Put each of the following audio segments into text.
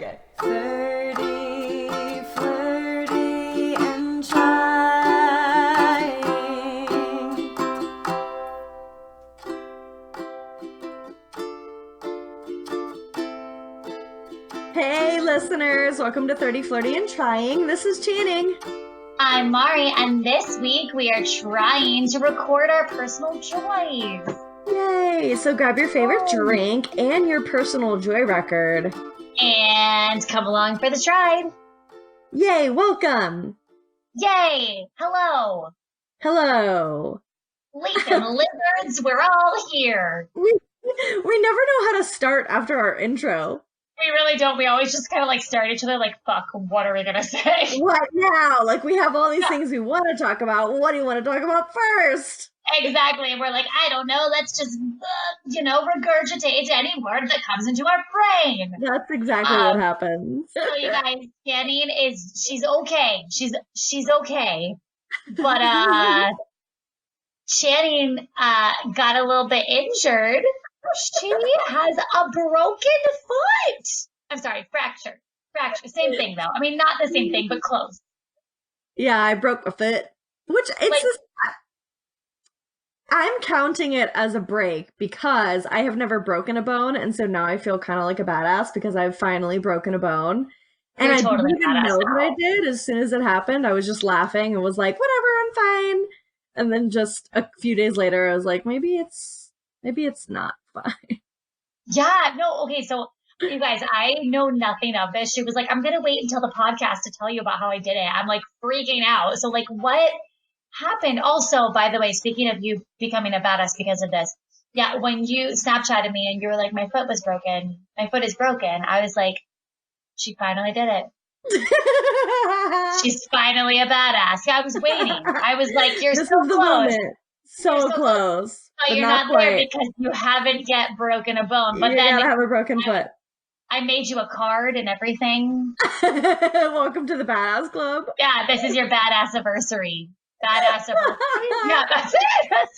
Okay. Flirty, flirty, and trying. Hey, listeners. Welcome to 30, Flirty, and Trying. This is Channing. I'm Mari, and this week we are trying to record our personal joys. Yay! So grab your favorite drink and your personal joy record. And come along for the ride. Yay! Welcome! Yay! Hello! Hello! Leaf and lizards, we're all here. We never know how to start after our intro. We really don't. We always just kind of like stare at each other like, fuck, what are we going to say? What now? Like, we have all these things we want to talk about. What do you want to talk about first? Exactly. And we're like, I don't know. Let's just, regurgitate any word that comes into our brain. That's exactly what happens. So you guys, Janine she's okay. She's okay. But, Channing got a little bit injured. She has a broken foot. I'm sorry, fracture. Same thing, though. I mean, not the same thing, but close. Yeah, I broke my foot. Which, I'm counting it as a break because I have never broken a bone, and so now I feel kind of like a badass because I've finally broken a bone. And I didn't even know that I did. As soon as it happened, I was just laughing and was like, whatever, I'm fine. And then just a few days later, I was like, maybe it's not fine. Yeah, no, okay, so you guys, I know nothing of this. She was like, I'm going to wait until the podcast to tell you about how I did it. I'm like freaking out. So like, what happened? Also, by the way, speaking of you becoming a badass because of this, yeah, when you Snapchatted me and you were like, my foot is broken, I was like, she finally did it. She's finally a badass. Yeah, I was waiting. I was like, you're this so is the close. Moment. So close. But you're not there because you haven't yet broken a bone. But you then gotta have a broken foot. I made you a card and everything. Welcome to the Badass Club. Yeah, this is your badass anniversary. Yeah, that's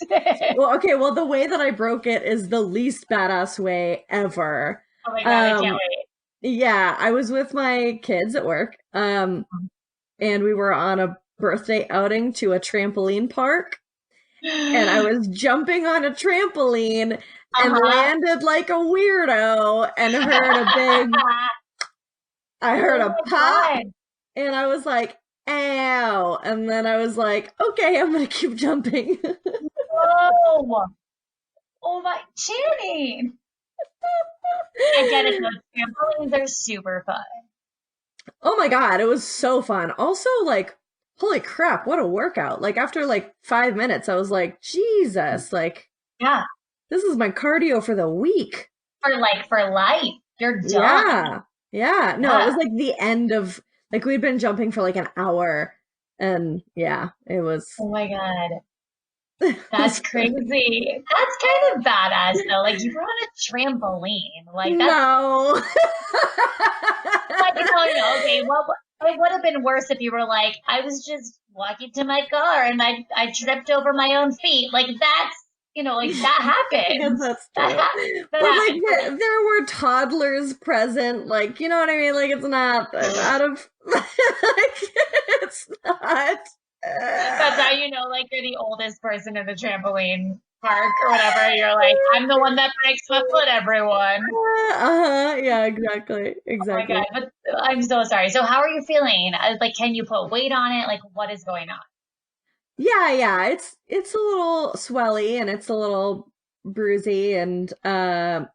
it. Well, okay, the way that I broke it is the least badass way ever. Oh my God, I can't wait. Yeah, I was with my kids at work, and we were on a birthday outing to a trampoline park, and I was jumping on a trampoline and landed like a weirdo and I heard a pop, and I was like, ow, and then I was like, okay, I'm gonna keep jumping. Oh my, Channing! I get it, those trampolines are super fun. Oh my God, it was so fun. Also, like, holy crap, what a workout. Like, after like 5 minutes, I was like, Jesus, like, yeah, this is my cardio for the week. For life. You're done. Yeah. No, it was like the end of, like, we'd been jumping for like an hour, and yeah, it was. Oh my God. That's crazy. That's kind of badass though. Like, you were on a trampoline. Like, that's no. like, okay, well, it would have been worse if you were like, I was just walking to my car and I tripped over my own feet. Like, that's, that happened. That's true. But like, there were toddlers present. Like, you know what I mean? Like, it's not out of, like, it's not. That's how you know, like, you're the oldest person in the trampoline park or whatever. You're like, I'm the one that breaks my foot, everyone. Yeah, exactly. Oh my God, but I'm so sorry. So how are you feeling? Like, can you put weight on it? Like, what is going on? Yeah. It's a little swelly and it's a little bruisey and, I'm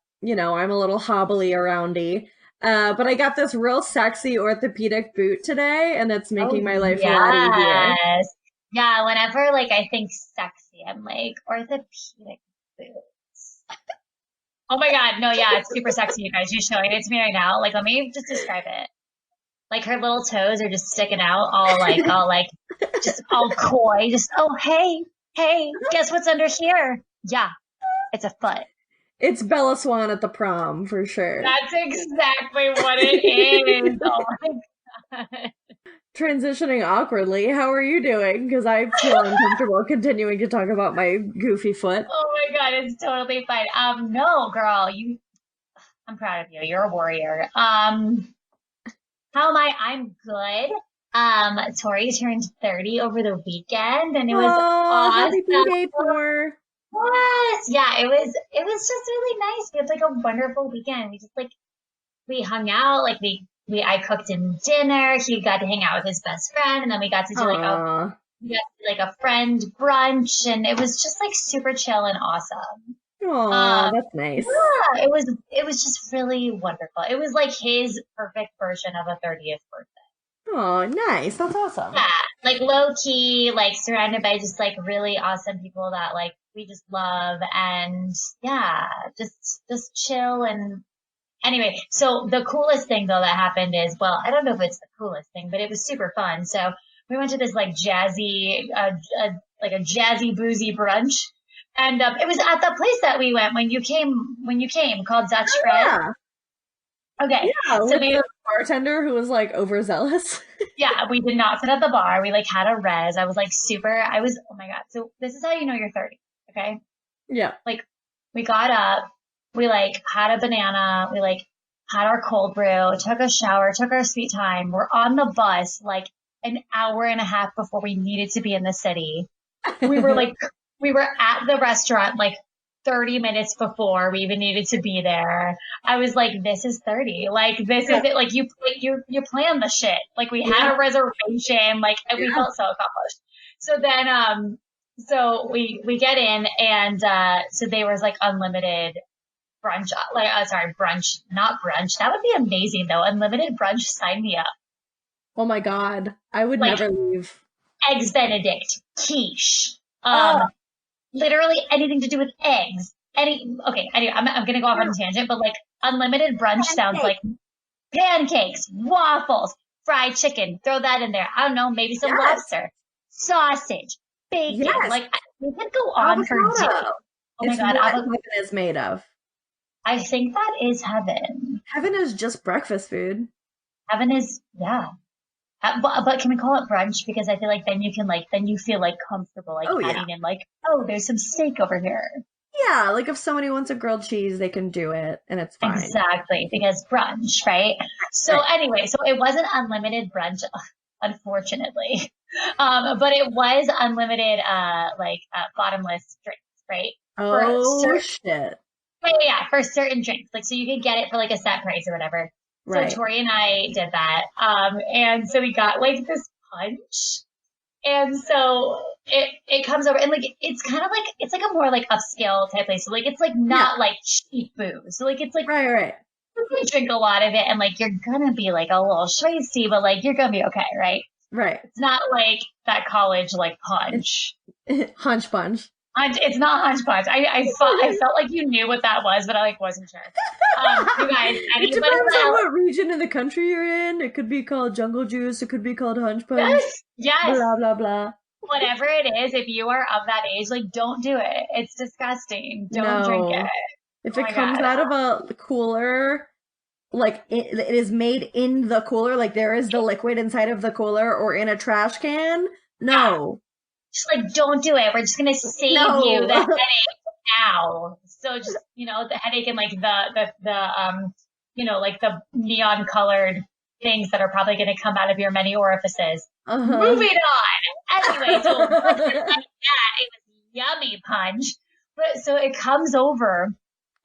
a little hobbly aroundy. But I got this real sexy orthopedic boot today, and it's making my life a lot easier. Yeah, whenever, like, I think sexy, I'm like, orthopedic boots. Oh my God, no, yeah, it's super sexy, you guys. You're showing it to me right now. Like, let me just describe it. Like, her little toes are just sticking out, just all coy. Just, oh, hey, guess what's under here? Yeah, it's a foot. It's Bella Swan at the prom, for sure. That's exactly what it is. Oh my God. Transitioning awkwardly, how are you doing? Because I feel uncomfortable continuing to talk about my goofy foot. Oh my God, it's totally fine. No, girl, I'm proud of you. You're a warrior. How am I? I'm good. Tori turned 30 over the weekend and it was Oh, happy awesome. B-Day, Tor. Yes. Yeah, it was just really nice. We had like a wonderful weekend. We just like we hung out, like I cooked him dinner. He got to hang out with his best friend, and then we got to do Aw. a friend brunch, and it was just like super chill and awesome. Aw, Um, that's nice. yeah, it was just really wonderful. It was like his perfect version of a 30th birthday. Oh, nice. That's awesome. Yeah, like low key, like surrounded by just like really awesome people that like we just love, and yeah, just chill and anyway, so the coolest thing though that happened is, well, I don't know if it's the coolest thing, but it was super fun. So we went to this like like a jazzy boozy brunch, and it was at the place that we went when you came called Dutch Fred. Yeah. Okay, Yeah, so with the bartender who was like overzealous. yeah, we did not sit at the bar. We like had a res. I was like oh my God. So this is how you know you're 30. Okay. Yeah. Like we got up, we like had a banana, we like had our cold brew, took a shower, took our sweet time. We're on the bus like an hour and a half before we needed to be in the city. We were like, we were at the restaurant like 30 minutes before we even needed to be there. I was like, this is 30. Like, this is it. Like, you plan the shit. Like, we had Yeah. a reservation. Like, and we Yeah. felt so accomplished. So then, so we get in and, so there was like unlimited brunch, like, sorry, brunch, not brunch. That would be amazing though. Unlimited brunch, sign me up. Oh my God. I would Like, never leave. eggs Benedict, quiche, Oh, literally anything to do with eggs. Okay, anyway, I'm gonna go off on a tangent, but like unlimited brunch sounds pancake. like pancakes, waffles, fried chicken, throw that in there. I don't know, maybe some Yes. lobster, sausage, bacon. Yes. Like, we could go on for days. Avocado. Oh my It's God, what heaven is made of. I think that is heaven. Heaven is just breakfast food. Heaven is, yeah. But can we call it brunch? Because I feel like then you can like, then you feel like comfortable, like Oh yeah. adding in like, oh, there's some steak over here. Yeah, like if somebody wants a grilled cheese, they can do it and it's fine. Exactly, because brunch, right? So Right. anyway, so it wasn't unlimited brunch, unfortunately. But it was unlimited, bottomless drinks, right? For Oh certain, shit. for certain drinks. Like, so you could get it for like a set price or whatever. So Right. Tori and I did that. And so we got like this punch. And so it comes over and like it's kind of like it's like a more like upscale type place. So like it's like Yeah. not like cheap booze. So like it's like Right, right. you can drink a lot of it and like you're gonna be like a little shicey, but like you're gonna be okay, right? Right. It's not like that college like punch. Hunch punch. It's not hunch punch. I felt like you knew what that was, but I like wasn't sure. You guys, It anybody depends on else? what region of the country you're in. It could be called jungle juice. It could be called hunch punch. Yes, yes. Blah blah blah. Whatever it is, if you are of that age, like don't do it. It's disgusting. Don't drink it. No. If Oh it my comes God. out of a cooler, like it is made in the cooler, like there is the liquid inside of the cooler, or in a trash can, Yeah, no. just like don't do it. We're just gonna save you the No. headache now. So just the headache and like like the neon colored things that are probably gonna come out of your many orifices. Uh-huh. Moving on. Anyway, so it wasn't like that. It was yummy punch. But so it comes over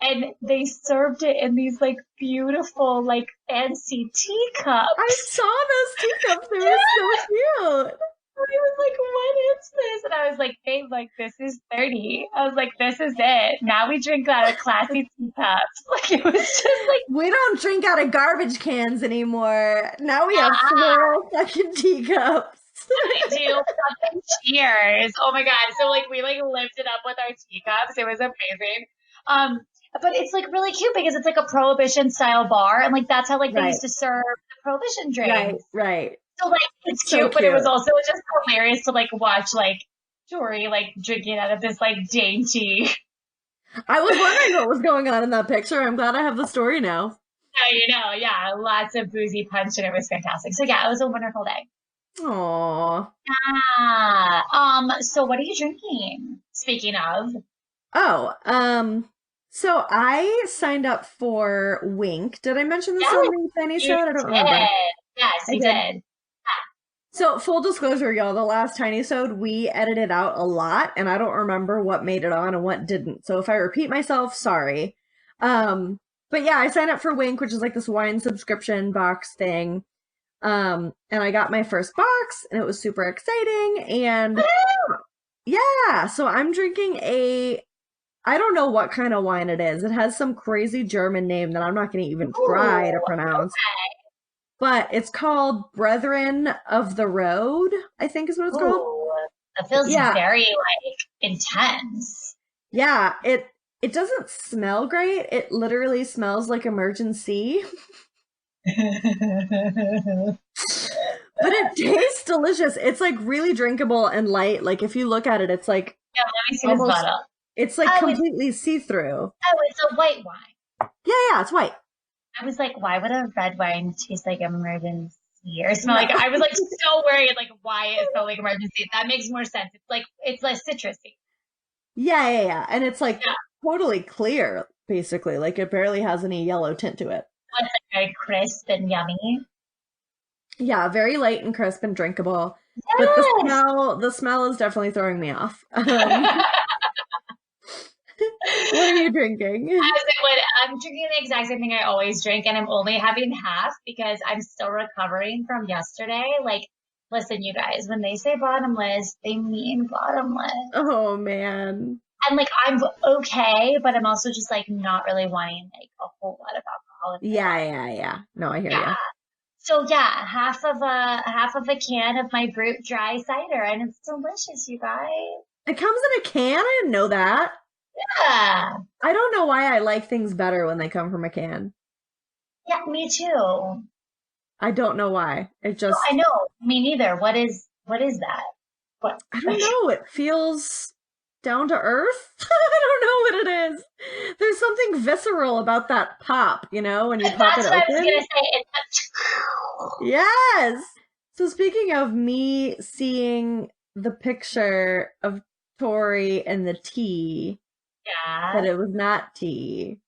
and they served it in these like beautiful, like fancy teacups. I saw those teacups. They were so cute. I was like, what is this? And I was like, babe, like, this is 30. I was like, this is it. Now we drink out of classy teacups. Like, it was just like, We don't drink out of garbage cans anymore. Now we have ah, floral fucking teacups. we do fucking cheers. Oh my God. So, like, we, like, lifted up with our teacups. It was amazing. But it's, like, really cute because it's, like, a Prohibition style bar. And, like, that's how, like, they Right. used to serve the Prohibition Right, drinks. right. So, like, it's So cute, but it was cute. also just hilarious to, like, watch, like, Tori, like, drinking out of this, like, dainty. I was wondering what was going on in that picture. I'm glad I have the story now. Yeah, lots of boozy punch, and it was fantastic. So, yeah, it was a wonderful day. Aww. So what are you drinking? Speaking of. Oh, so I signed up for Wink. Did I mention this Yes, on the Tiny you Show? I don't did. remember. Yes, I you did. did. So full disclosure, y'all, the last Tiny Sode, we edited out a lot, and I don't remember what made it on and what didn't. So if I repeat myself, sorry. Um, but yeah, I signed up for Wink, which is like this wine subscription box thing. And I got my first box, and it was super exciting. And yeah, so I'm drinking I don't know what kind of wine it is. It has some crazy German name that I'm not going to even try to Ooh, pronounce. okay. But it's called Brethren of the Road, I think is what it's called. Ooh, that feels Yeah. very like intense. Yeah, it doesn't smell great. It literally smells like emergency. But it tastes delicious. It's like really drinkable and light. Like if you look at it, it's like Yeah, let me see this almost bottle. it's like completely see-through. Oh, it's a white wine. Yeah, it's white. I was like, why would a red wine taste like emergency or smell No. like? I was like so worried, like why it smelled like emergency. That makes more sense. It's like citrusy. Yeah. And it's like totally clear, basically. Like it barely has any yellow tint to it. It's like very crisp and yummy. Yeah, very light and crisp and drinkable. Yes! But the smell is definitely throwing me off. What are you drinking? I'm drinking the exact same thing I always drink, and I'm only having half because I'm still recovering from yesterday. Like, listen, you guys, when they say bottomless, they mean bottomless. Oh man. And like, I'm okay, but I'm also just like not really wanting like a whole lot of alcohol. Yeah. No, I hear you. So yeah, half of a can of my brute dry cider, and it's delicious, you guys. It comes in a can? I didn't know that. Yeah. I don't know why I like things better when they come from a can. Yeah, me too. I don't know why. It just I know, me neither. What is that? What? I don't know. It feels down to earth. I don't know what it is. There's something visceral about that pop, when you pop it That's what I was open. gonna say. Yes. So speaking of me seeing the picture of Tori and the tea, but Yeah. it was not tea.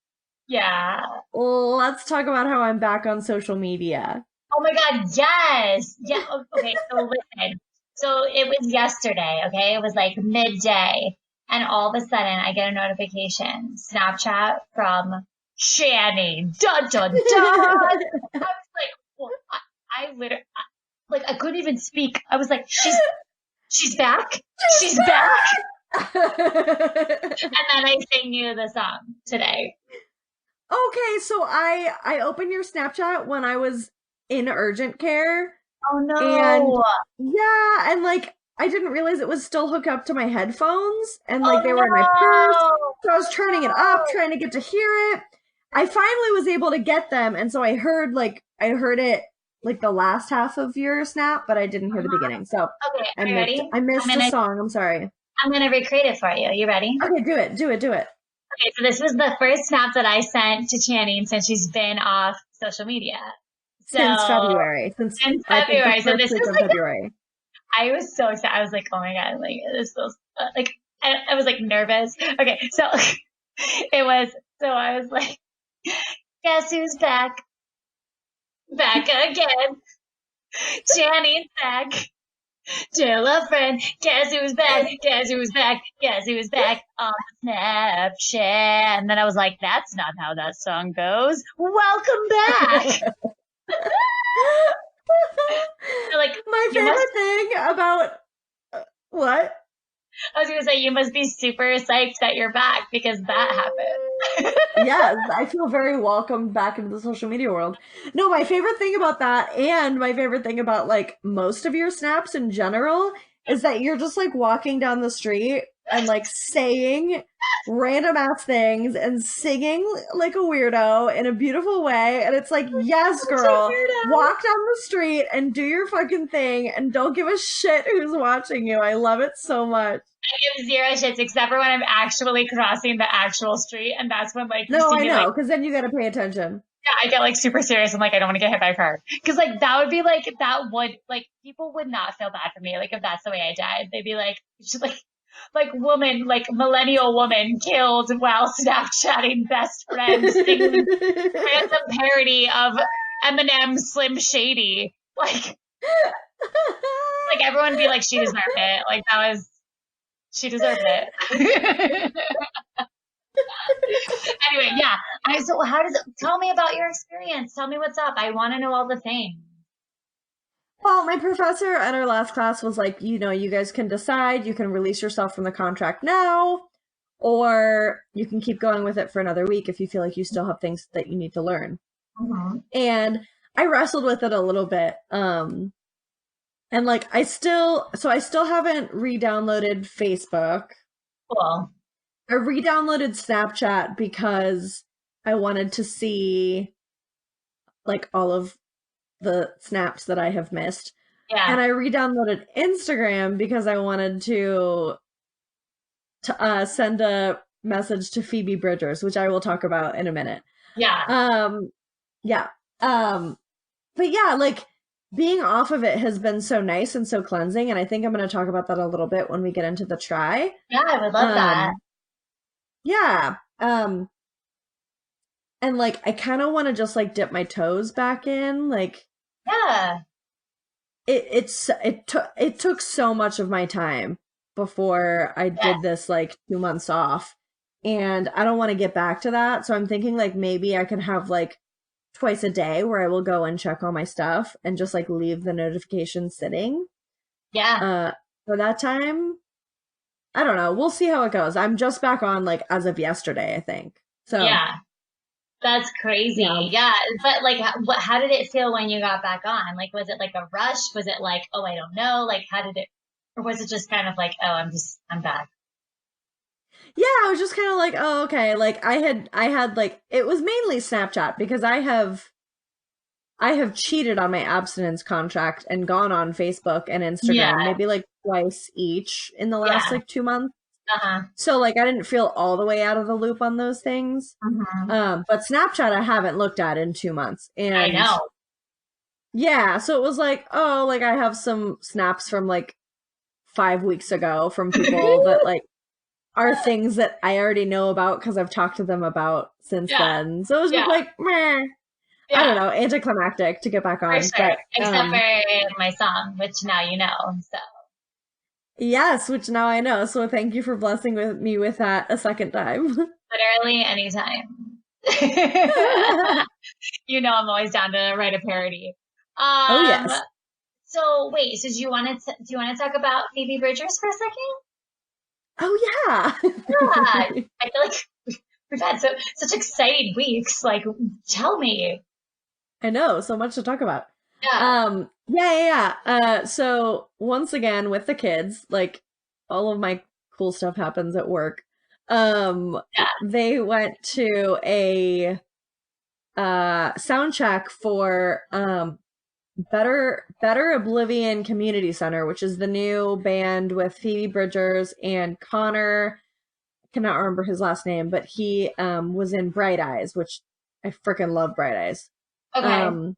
Yeah. Let's talk about how I'm back on social media. Oh my God, yes. Yeah. Okay, so listen. So it was yesterday, okay? It was like midday. And all of a sudden I get a notification, Snapchat from Shanny. Dun dun dun. I was like, well, I literally like I couldn't even speak. I was like, she's back. She's back. And then I sang you the song today. Okay, so I opened your Snapchat when I was in urgent care. Oh no. And yeah, and like I didn't realize it was still hooked up to my headphones and like they were in my purse. So I was turning it up, trying to get to hear it. I finally was able to get them, and so I heard it like the last half of your snap, but I didn't hear the beginning. So okay, are you ready? I missed a song. I'm sorry. I'm gonna recreate it for you. You ready? Okay, do it. Okay, so this was the first snap that I sent to Channing since she's been off social media. Since February. Since February. So this is like February. I was so excited. I was like, oh my God, like this feels like I was like nervous. Okay, so I was like, guess who's back? Back again. Channing's back. Tell a friend, guess who's back? Guess who's back? Guess who's back on Snapchat? And then I was like, that's not how that song goes. Welcome back. Like my favorite thing about what? I was gonna say you must be super psyched that you're back because that happened. Yes, I feel very welcomed back into the social media world. No, my favorite thing about that and my favorite thing about like most of your snaps in general is that you're just like walking down the street and like saying random ass things and singing like a weirdo in a beautiful way. And it's like, yes, girl, walk down the street and do your fucking thing and don't give a shit who's watching you. I love it so much. I give zero shits except for when I'm actually crossing the actual street, and that's when like no, I know, because then you got to pay attention. Yeah, I get like super serious. I'm like, I don't want to get hit by a car, because like that would be like people would not feel bad for me. Like if that's the way I died, they'd be like, she's like woman, like millennial woman killed while Snapchatting best friends, singing random parody of Eminem, Slim Shady. Like everyone be like, she deserved it. Like she deserved it. Anyway, yeah. So tell me about your experience. Tell me what's up. I want to know all the things. Well, my professor at our last class was like, you guys can decide. You can release yourself from the contract now, or you can keep going with it for another week if you feel like you still have things that you need to learn. Mm-hmm. And I wrestled with it a little bit. And like, I still haven't re-downloaded Facebook. Cool. I re-downloaded Snapchat because I wanted to see like all of the snaps that I have missed. Yeah. And I re-downloaded Instagram because I wanted to send a message to Phoebe Bridgers, which I will talk about in a minute. Yeah. Yeah. But yeah, like being off of it has been so nice and so cleansing, and I think I'm going to talk about that a little bit when we get into the try. Yeah, I would love that. Yeah. And like I kind of want to just like dip my toes back in, like yeah. It took so much of my time before I did this like 2 months off, and I don't want to get back to that. So I'm thinking like maybe I could have like twice a day where I will go and check all my stuff and just like leave the notification sitting. Yeah. For that time, I don't know. We'll see how it goes. I'm just back on like as of yesterday, I think. So yeah. That's crazy. Yeah. But like, how did it feel when you got back on? Like, was it like a rush? Was it like, oh, I don't know? Like, or was it just kind of like, oh, I'm back? Yeah, I was just kind of like, oh, okay. Like I had like, it was mainly Snapchat because I have cheated on my abstinence contract and gone on Facebook and Instagram maybe like twice each in the last like 2 months. Uh-huh. So like I didn't feel all the way out of the loop on those things. But Snapchat I haven't looked at in 2 months. And I know. Yeah, so it was like, oh, like I have some snaps from like 5 weeks ago from people that like are things that I already know about because I've talked to them about since then. So it was just like, meh. I don't know, anticlimactic to get back on. For sure. But, except for my song, which now you know. So yes, which now I know. So thank you for blessing me with that a second time. Literally anytime. You know, I'm always down to write a parody. Oh yes. So wait, so do you want to talk about Phoebe Bridgers for a second? Oh yeah. I feel like we've had such exciting weeks. Like, tell me. I know, so much to talk about. Yeah. So once again with the kids, like all of my cool stuff happens at work. They went to a sound check for Better Oblivion Community Center, which is the new band with Phoebe Bridgers and Connor. I cannot remember his last name, but he was in Bright Eyes, which I freaking love Bright Eyes. Okay.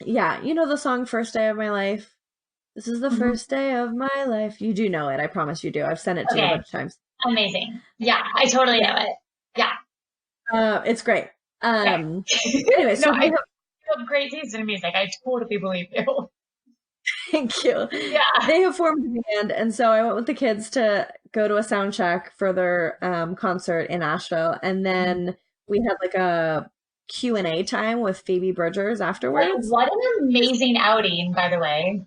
Yeah, you know the song First Day of My Life? This is the first day of my life. You do know it. I promise you do. I've sent it to you a bunch of times. Amazing. Yeah, I totally know it. Yeah. It's great. Anyway, so you have great taste in music. I totally believe you. Thank you. Yeah. They have formed a band, and so I went with the kids to go to a sound check for their concert in Asheville, and then we had like a Q&A time with Phoebe Bridgers afterwards. What an amazing outing, by the way.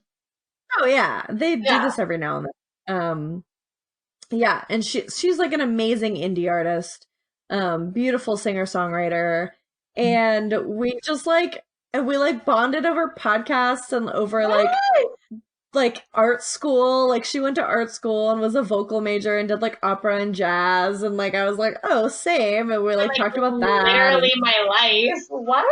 Oh yeah, they do this every now and then. Yeah, and she's like an amazing indie artist, beautiful singer-songwriter, and we just like bonded over podcasts and over like art school. Like she went to art school and was a vocal major and did like opera and jazz, and like I was like, oh, same, and we like talked about that. Literally my life. What?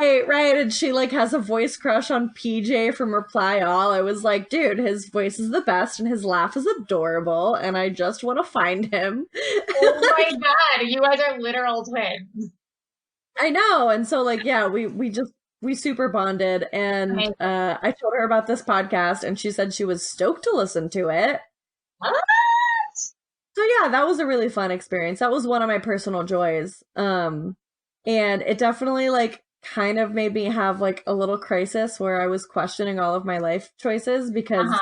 Right. And she like has a voice crush on PJ from Reply All. I was like, dude, his voice is the best and his laugh is adorable, and I just want to find him. Oh my god, you guys are literal twins. I know. And so like, yeah, we super bonded, and I told her about this podcast and she said she was stoked to listen to it. What? So yeah, that was a really fun experience. That was one of my personal joys. And it definitely like kind of made me have like a little crisis where I was questioning all of my life choices because Uh-huh.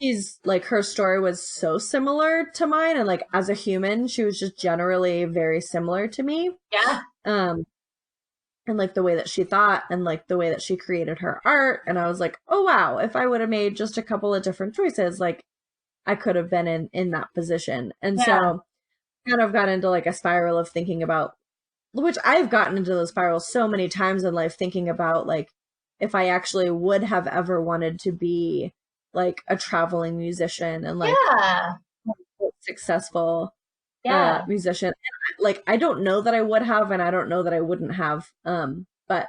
she's like her story was so similar to mine, and like as a human she was just generally very similar to me. Yeah. um and like the way that she thought and like the way that she created her art, and I was like, oh wow, if I would have made just a couple of different choices, like I could have been in that position. And Yeah. so kind of got into like a spiral of thinking about, which I've gotten into those spirals so many times in life, thinking about like if I actually would have ever wanted to be like a traveling musician and like Yeah. successful Yeah. musician. And, like I don't know that I would have, and I don't know that I wouldn't have. But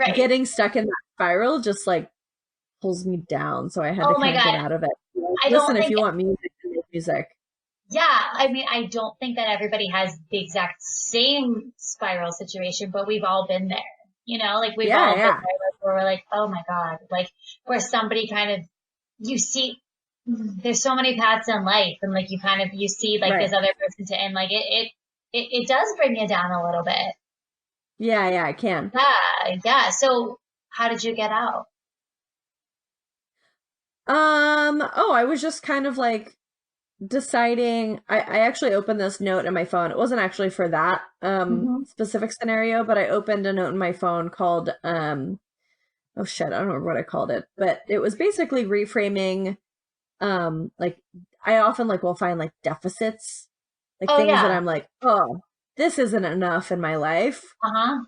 Right. getting stuck in that spiral just like pulls me down. So I had to Oh my kind of get God. out of it. I don't Listen, if think, you want music, make music. yeah, I mean, I don't think that everybody has the exact same spiral situation, but we've all been there. Like we've Yeah, all been yeah, there where we're like, oh my God, like where somebody kind of, you see, there's so many paths in life and like you see like right. this other person to, and like it does bring you down a little bit. Yeah, yeah, I can. Yeah. Yeah. So how did you get out? Oh, I was just kind of like deciding. I actually opened this note in my phone. It wasn't actually for that Hmm. specific scenario, but I opened a note in my phone called oh shit, I don't remember what I called it, but it was basically reframing like I often like will find like deficits, like Oh things that yeah. I'm like, oh, this isn't enough in my life. Uh-huh.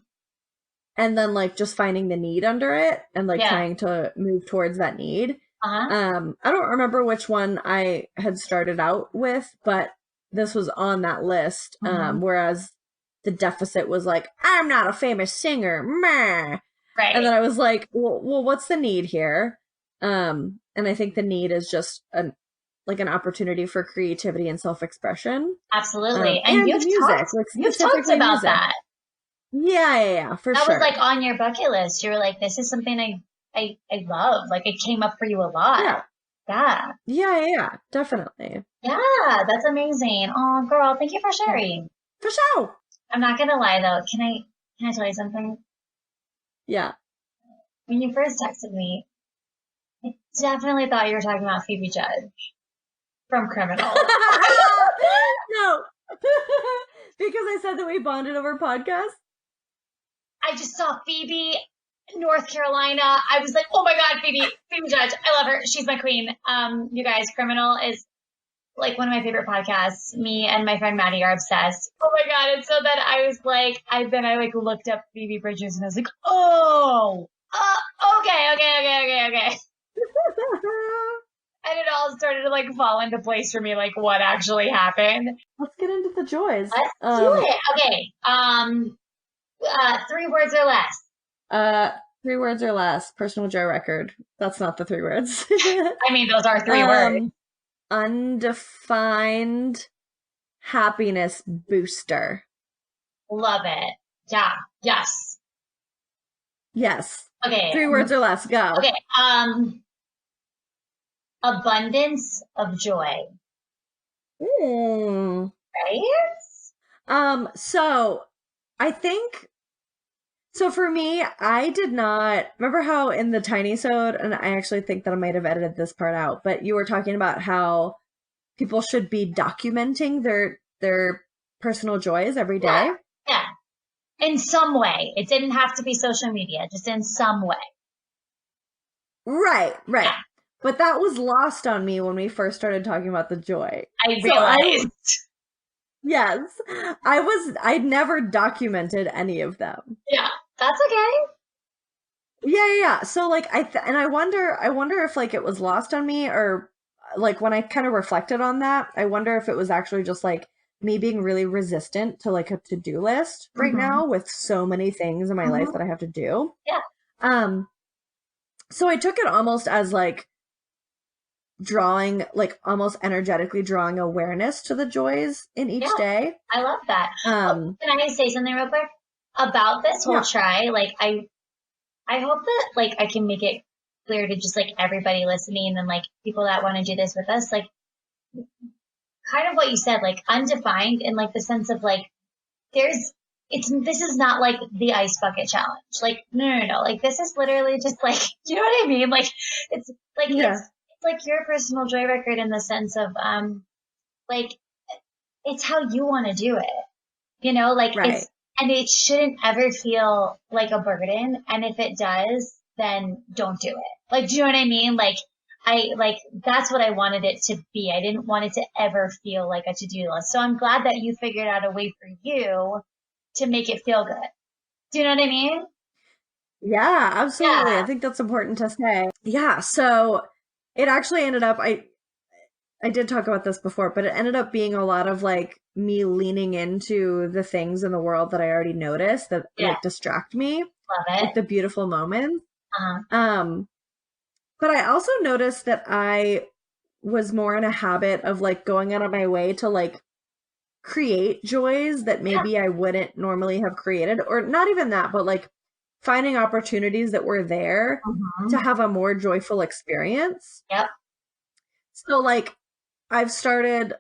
And then like just finding the need under it and like Yeah. trying to move towards that need. Uh-huh. I don't remember which one I had started out with, but this was on that list. Hmm. Whereas the deficit was like, I'm not a famous singer, meh. And Right. then I was like, well, what's the need here? And I think the need is just an opportunity for creativity and self-expression. Absolutely. And And music, like you've talked specifically about music. that. Yeah, yeah, yeah, for That was sure. like on your bucket list. You were like, this is something I love. Like it came up for you a lot. Yeah. Yeah. Yeah, yeah, yeah, definitely. Yeah. That's amazing. Oh, girl, thank you for sharing. For sure. I'm not gonna lie though. Can I tell you something? Yeah. When you first texted me, I definitely thought you were talking about Phoebe Judge from Criminal. No. Because I said that we bonded over podcasts. I just saw Phoebe, North Carolina. I was like, oh my God, Phoebe Judge. I love her. She's my queen. You guys, Criminal is like one of my favorite podcasts. Me and my friend Maddie are obsessed. Oh my God. And so then I was like, I like looked up Phoebe Bridgers and I was like, oh, okay. And it all started to like fall into place for me, like what actually happened. Let's get into the joys. Let's do it. Okay. 3 words or less. Uh, 3 words or less. Personal joy record. That's not the 3 words. I mean, those are 3 words. Undefined happiness booster. Love it. Yeah. Yes. Yes. Okay. 3 words or less. Go. Okay. Abundance of joy. Mm. Right? So I think so for me, I did not remember how in the tiny sode, and I actually think that I might have edited this part out, but you were talking about how people should be documenting their personal joys every Yeah. day. Yeah. In some way. It didn't have to be social media, just in some way. Right, right. Yeah. But that was lost on me when we first started talking about the joy. I realized. Yes. I'd never documented any of them. Yeah. That's okay. Yeah, yeah, yeah. So like and I wonder if like it was lost on me, or like when I kind of reflected on that, I wonder if it was actually just like me being really resistant to like a to-do list right Mm-hmm. now with so many things in my life Mm-hmm. that I have to do. Yeah. So I took it almost as like drawing, like almost energetically drawing awareness to the joys in each Yeah. day. I love that. Um, Can I say something real quick about this whole yeah. try? Like, I hope that like I can make it clear to just like everybody listening and like people that want to do this with us, like kind of what you said, like undefined in like the sense of like there's this is not like the ice bucket challenge. Like, no. Like, this is literally just like, you know what I mean? Like, it's like, Yeah. it's like your personal joy record in the sense of, like, it's how you want to do it. You know, like Right. and it shouldn't ever feel like a burden. And if it does, then don't do it. Like, do you know what I mean? Like, that's what I wanted it to be. I didn't want it to ever feel like a to-do list. So I'm glad that you figured out a way for you to make it feel good. Do you know what I mean? Yeah, absolutely. I Yeah. think that's important to say. Yeah, so it actually ended up I did talk about this before, but it ended up being a lot of like me leaning into the things in the world that I already noticed that Yeah. like distract me, Love like it. the beautiful moments. Uh-huh. Um, but I also noticed that I was more in a habit of like going out of my way to like create joys that Yeah. maybe I wouldn't normally have created, or not even that, but like finding opportunities that were there to Mm-hmm. have a more joyful experience. Yep. So like I've started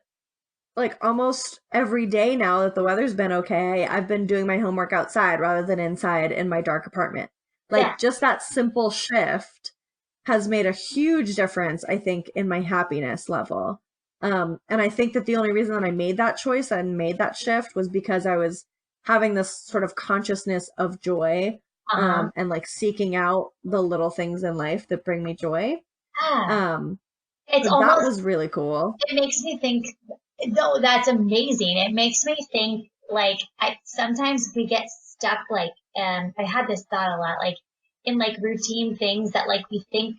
like almost every day now that the weather's been okay, I've been doing my homework outside rather than inside in my dark apartment. Yeah. Like just that simple shift has made a huge difference, I think, in my happiness level. And I think that the only reason that I made that choice and made that shift was because I was having this sort of consciousness of joy, Uh-huh. and like seeking out the little things in life that bring me joy. Yeah. Um, It's so that almost was really cool. it makes me think, no, that's amazing. It makes me think like I sometimes we get stuck like I had this thought a lot, like in like routine things that like we think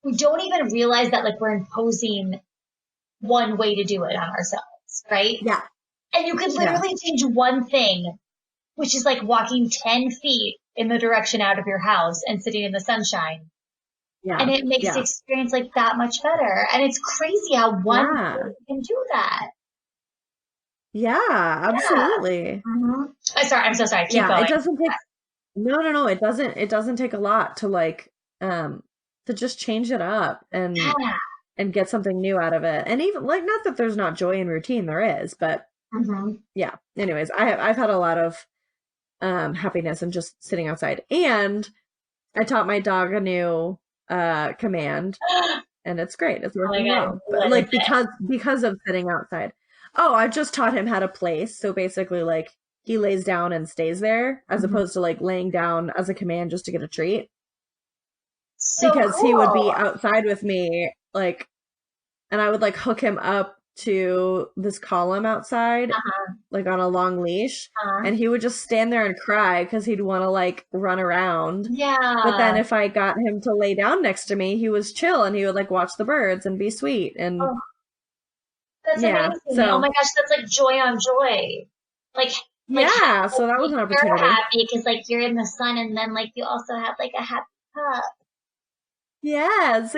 we don't even realize that like we're imposing one way to do it on ourselves, right? Yeah, And you could yeah, literally change one thing, which is like walking 10 feet in the direction out of your house and sitting in the sunshine. And yeah, it makes the yeah, experience like that much better. And it's crazy how one yeah, thing can do that. yeah, Yeah. absolutely. Mm-hmm. Sorry, I'm so sorry. Keep Yeah, it going. doesn't take no, it doesn't take a lot to like to just change it up Yeah. and get something new out of it. And even like not that there's not joy in routine, there is, but Mm-hmm. yeah. Anyways, I've had a lot of happiness in just sitting outside. And I taught my dog a new command and it's great. It's Oh my working God. well. But What is like it? because of sitting outside. Oh, I just taught him how to place. So basically like he lays down and stays there as Mm-hmm. opposed to like laying down as a command just to get a treat. So Because he would be cool. outside with me like and I would like hook him up to this column outside Uh-huh. like on a long leash Uh-huh. and he would just stand there and cry because he'd want to like run around. But then Yeah. if I got him to lay down next to me, he was chill and he would like watch the birds and be sweet. And Oh, that's yeah, amazing. Oh so my gosh, that's like joy on joy. Like, yeah, so that was like an you're opportunity. happy because like you're in the sun and then like you also have like a happy pup. Yes,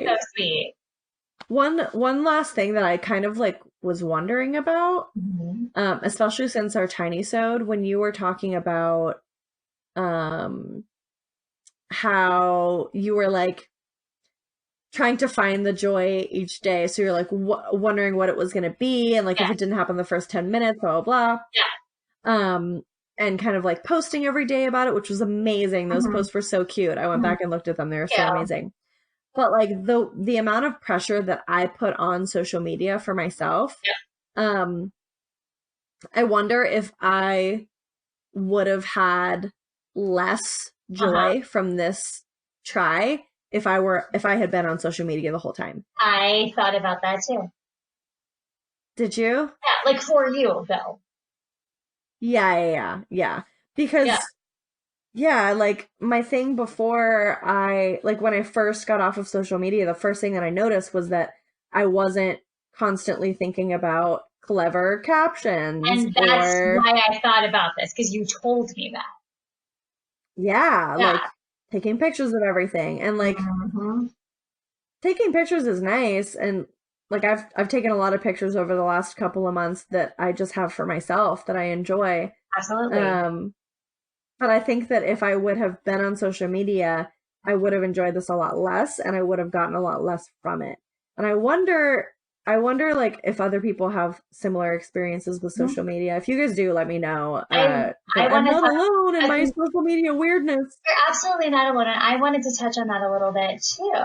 So exactly. sweet. One last thing that I kind of like was wondering about, Mm-hmm. especially since our tiny sewed, when you were talking about um how you were like trying to find the joy each day. So you're like wondering what it was going to be. And like, Yeah. if it didn't happen the first 10 minutes, blah, blah, Yeah. blah. And kind of like posting every day about it, which was amazing. Those Mm-hmm. posts were so cute. I went Mm-hmm. back and looked at them. They were so Yeah. amazing. But like the amount of pressure that I put on social media for myself, um, I wonder if I would have had less Uh-huh. joy from this try if I had been on social media the whole time. I thought about that too. Did you? Yeah, like for you though. Yeah. Yeah. Because yeah, like my thing before like when I first got off of social media, the first thing that I noticed was that I wasn't constantly thinking about clever captions And that's or why I thought about this because you told me that. yeah, Yeah. like taking pictures of everything. And like Mm-hmm. taking pictures is nice and like I've taken a lot of pictures over the last couple of months that I just have for myself that I enjoy. Absolutely. Um But I think that if I would have been on social media, I would have enjoyed this a lot less and I would have gotten a lot less from it. And I wonder I wonder like if other people have similar experiences with social media. If you guys do, let me know. I 'Cause I'm want to not talk. alone in my social media weirdness. You're absolutely not alone. And I wanted to touch on that a little bit too.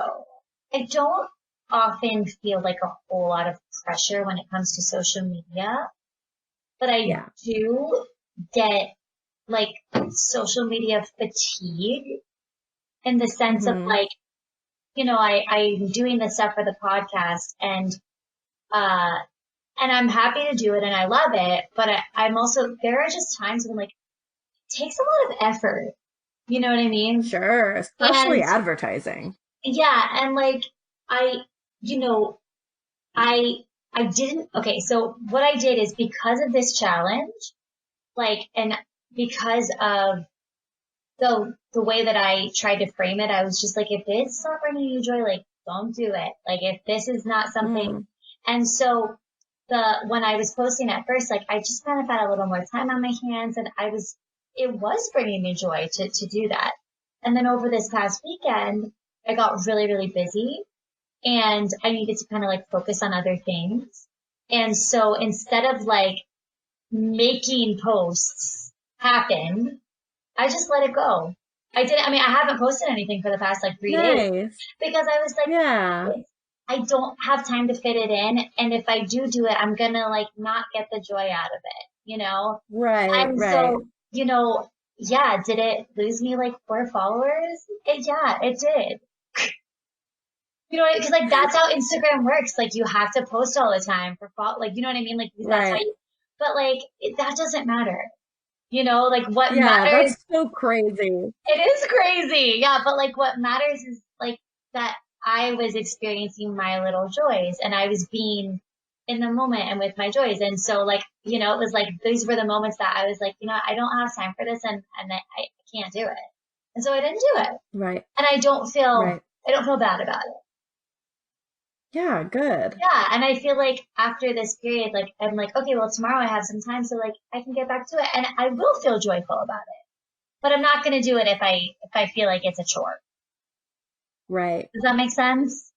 I don't often feel like a whole lot of pressure when it comes to social media, but I Yeah. do get like social media fatigue in the sense of Hmm. like, I'm doing this stuff for the podcast uh, and I'm happy to do it and I love it, but I'm also, there are just times when like, it takes a lot of effort. You know what I mean? Sure, especially And advertising. yeah, and like I, you know, I I didn't. Okay, so what I did is because of this challenge, like, and because of the way that I tried to frame it, I was just like, if it's not bringing you joy, like, don't do it. Like, if this is not something, Mm, and so when I was posting at first, like, I just kind of had a little more time on my hands, and it was bringing me joy to do that. And then over this past weekend, I got really, really busy and I needed to kind of like focus on other things. And so instead of like making posts happen, I just let it go. I mean, I haven't posted anything for the past like 3 days nice. because I was Yeah. like, I don't have time to fit it in. And if I do it, I'm going to like not get the joy out of it, you know? Right, And right. so, yeah, did it lose me like 4 followers? Yeah, it did. Because like that's how Instagram works. Like you have to post all the time for like you know what I mean? Like because that's how Right. you. But like that doesn't matter. Like what Yeah, matters. that's so crazy. It is crazy, yeah. But like what matters is like that I was experiencing my little joys and I was being in the moment and with my joys. And so like it was like these were the moments that I was like I don't have time for this and I can't do it. And so I didn't do it. Right. And Right. I don't feel bad about it. Yeah, good. Yeah, and I feel like after this period, like I'm like, okay, well tomorrow I have some time, so like I can get back to it, and I will feel joyful about it. But I'm not going to do it if I feel like it's a chore. Right. Does that make sense?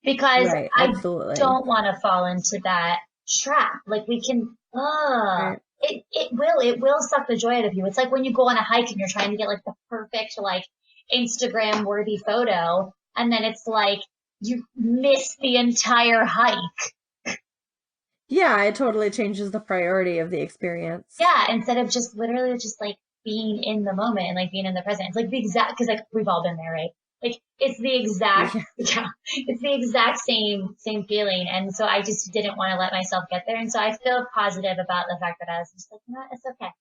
Because Right. I Absolutely. don't want to fall into that trap. Like we can, Right. it will suck the joy out of you. It's like when you go on a hike and you're trying to get like the perfect like Instagram worthy photo, and then it's like you miss the entire hike. Yeah, it totally changes the priority of the experience. Yeah, instead of just literally just like being in the moment and like being in the present. It's like the exact, because like we've all been there, right? Like it's the exact, Yeah. yeah, it's the exact same feeling. And so I just didn't want to let myself get there. And so I feel positive about the fact that I was just like, it's okay.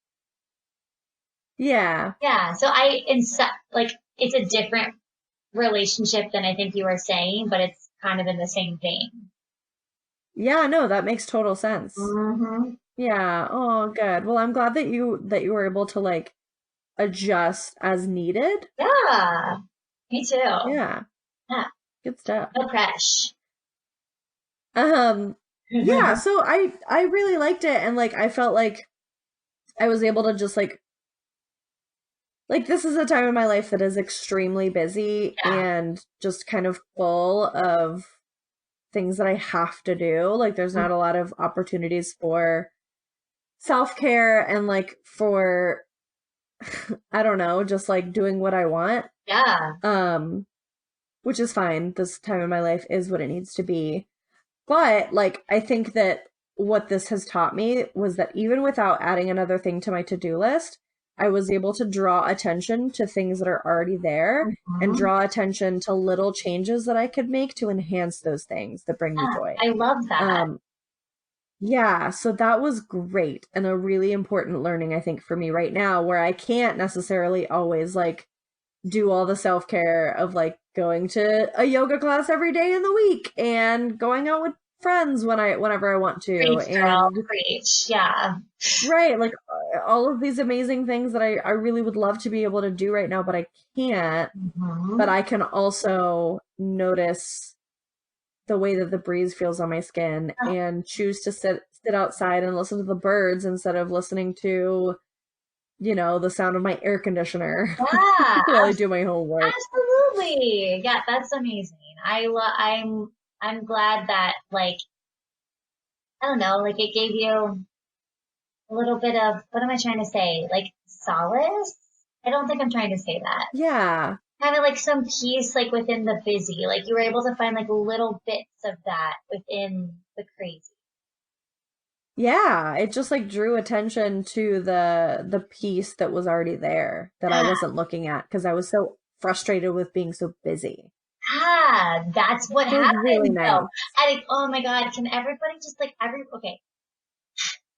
Yeah. Yeah. So like it's a different relationship than I think you were saying, but it's kind of in the same vein. Yeah, no, that makes total sense. Mm-hmm. Yeah. Oh, good. Well, I'm glad that you were able to like adjust as needed. Yeah. Me too. Yeah. Yeah. Good stuff. No crash. Um, yeah, so I really liked it and like I felt like I was able to just like this is a time in my life that is extremely busy Yeah. and just kind of full of things that I have to do. Like there's not a lot of opportunities for self-care and like for I don't know, just like doing what I want. Yeah. Um, which is fine. This time in my life is what it needs to be. But like I think that what this has taught me was that even without adding another thing to my to-do list, I was able to draw attention to things that are already there and Mhm. draw attention to little changes that I could make to enhance those things that bring me Yeah, joy. I love that. Um, yeah, so that was great and a really important learning, I think, for me right now, where I can't necessarily always like do all the self-care of like going to a yoga class every day in the week and going out with friends whenever I want to Preach, girl. and Preach. Yeah. right like all of these amazing things that I really would love to be able to do right now but I can't, but Hmm. I can also notice the way that the breeze feels on my skin and choose to sit outside and listen to the birds instead of listening to the sound of my air conditioner Yeah, while I do my homework. absolutely. Yeah, that's amazing. I'm glad that like I don't know, like it gave you a little bit of, what am I trying to say? Like solace? I don't think I'm trying to say that. Yeah. Kind of like some peace, like within the busy. Like you were able to find like little bits of that within the crazy. Yeah, it just like drew attention to the piece that was already there that I Ah, wasn't looking at because I was so frustrated with being so busy. that's what So it was really happens though. nice. And oh my God, can everybody just like okay.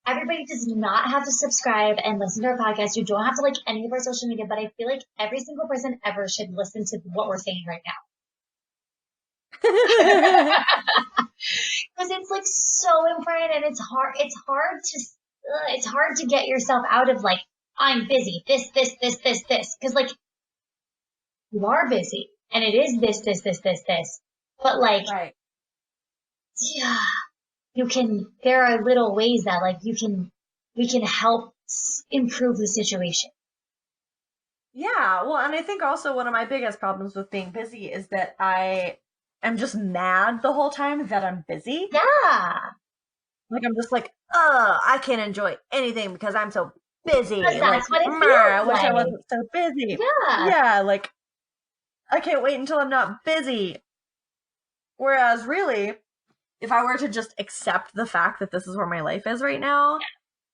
Everybody does not have to subscribe and listen to our podcast. You don't have to like any of our social media, but I feel like every single person ever should listen to what we're saying right now. Because it's like so important and it's hard to get yourself out of like, I'm busy, this. Because like you are busy and it is this. But like, Right. yeah, there are little ways that like we can help improve the situation. Yeah, well, and I think also one of my biggest problems with being busy is that I am just mad the whole time that I'm busy. Yeah. Like I'm just like, I can't enjoy anything because I'm so busy. Because Like, that's what it I feels wish I like. wasn't so busy. Yeah. Yeah, like I can't wait until I'm not busy. Whereas really, if I were to just accept the fact that this is where my life is right now